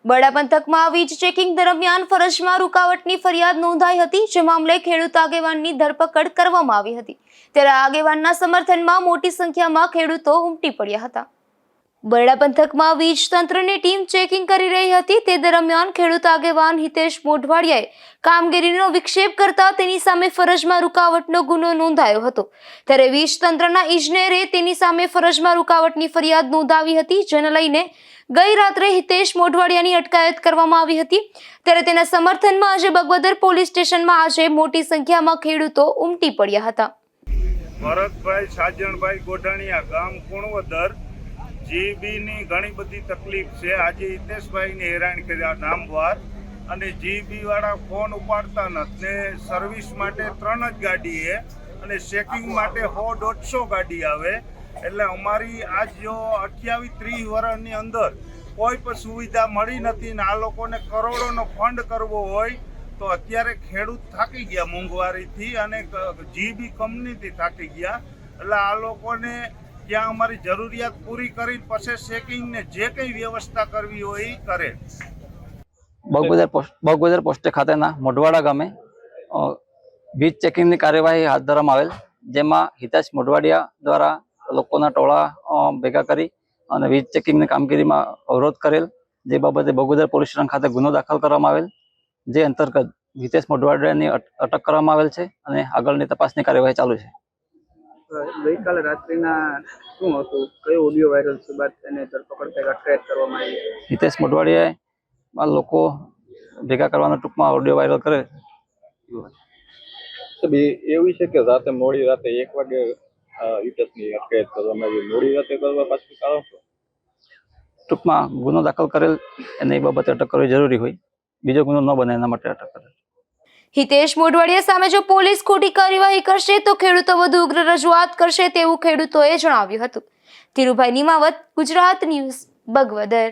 બરડા પંથકમાં વીજ ચેકિંગ દરમિયાન ફરજમાં રૂકાવટની ફરિયાદ નોંધાઈ હતી, જે મામલે ખેડૂત આગેવાનની ધરપકડ કરવામાં આવી હતી। ત્યારે આગેવાનના સમર્થનમાં મોટી સંખ્યામાં ખેડૂતો ઉમટી પડ્યા હતા। બરડા પંથકમાં વીજ તંત્રની ટીમ ચેકિંગ કરી રહી હતી, તે દરમિયાન ખેડૂત આગેવાન હિતેશ મોઢવાડિયાએ કામગીરીનો વિક્ષેપ કરતા તેની સામે ફરજમાં રૂકાવટનો ગુનો નોંધાયો હતો। ત્યારે વીજ તંત્રના ઇજનેરે તેની સામે ફરજમાં રૂકાવટની ફરિયાદ નોંધાવી હતી, જેને લઈને ગઈ રાત્રે હિતેશ મોઢવાડિયાની અટકાયત કરવામાં આવી હતી। ત્યારે તેના સમર્થનમાં આજે બગવદર પોલીસ સ્ટેશનમાં આજે મોટી સંખ્યામાં ખેડૂતો ઉમટી પડ્યા હતા। ભરતભાઈ સાજણભાઈ ગોઢાણીયા, ગામ કુણવદર, જીબી ની ઘણી બધી તકલીફ છે। આજે હિતેશભાઈને હેરાન કર્યા નામવાર, અને જીબી વાળા ફોન ઉપાડતા નથી ને સર્વિસ માટે 3 જ ગાડી છે અને ચેકિંગ માટે 100-150 ગાડી આવે। એટલે અમારી આજ જો 28-30 વર્ષની અંદર કોઈ પણ સુવિધા મળી નથી ને આ લોકોને કરોડોનો ફંડ કરવો હોય તો અત્યારે ખેડૂત થાકી ગયા મોંઘવારીથી અને જીબી કંપનીથી થાકી ગયા। એટલે આ લોકોને ત્યાં અમારી જરૂરિયાત પૂરી કરી પછી ચેકિંગ ને જે કંઈ વ્યવસ્થા કરવી હોય એ કરે। બગવદર પોસ્ટ ખાતેના મોઢવાડા ગામે વીજ ચેકિંગની કાર્યવાહી હાથ ધરવામાં આવેલ, જેમાં હિતેશ મોઢવાડિયા દ્વારા લોકોના ટોળા ભેગા કરી અને વીજ ચેકિંગની કામગીરીમાં અવરોધ કરેલ, જે બાબતે બગવદર પોલીસ સ્ટેશન ખાતે ગુનો દાખલ કરવામાં આવેલ, જે અંતર્ગત હિતેશ મોઢવાડિયાની અટક કરવામાં આવેલ છે અને આગળની તપાસની કાર્યવાહી ચાલુ છે। ગઈકાલે રાત્રિના શું હતું, કયો ઓડિયો વાયરલ છે બાદ તેને ધરપકડ કરી અટકાયત કરવામાં આવી? હિતેશ મોઢવાડિયાએ લોકો ભેગા કરવાનો ટૂંકમાં ઓડિયો વાયરલ કરે। એવું છે કે રાતે મોડી રાતે 1 વાગે હિતેશની અટકાયત કરવામાં આવી, મોડી રાતે કરવા પાછું કારણ શું? ટૂંકમાં ગુનો દાખલ કરેલ અને એ બાબતે અટક કરવી જરૂરી હોય, બીજો ગુનો ન બને એના માટે અટક કરેલ। હિતેશ મોઢવાડિયા સામે જો પોલીસ ખોટી કાર્યવાહી કરશે તો ખેડૂતો વધુ ઉગ્ર રજૂઆત કરશે તેવું ખેડૂતોએ જણાવ્યું હતું। ધીરુભાઈ નિમાવત, ગુજરાત ન્યૂઝ, બગવદર।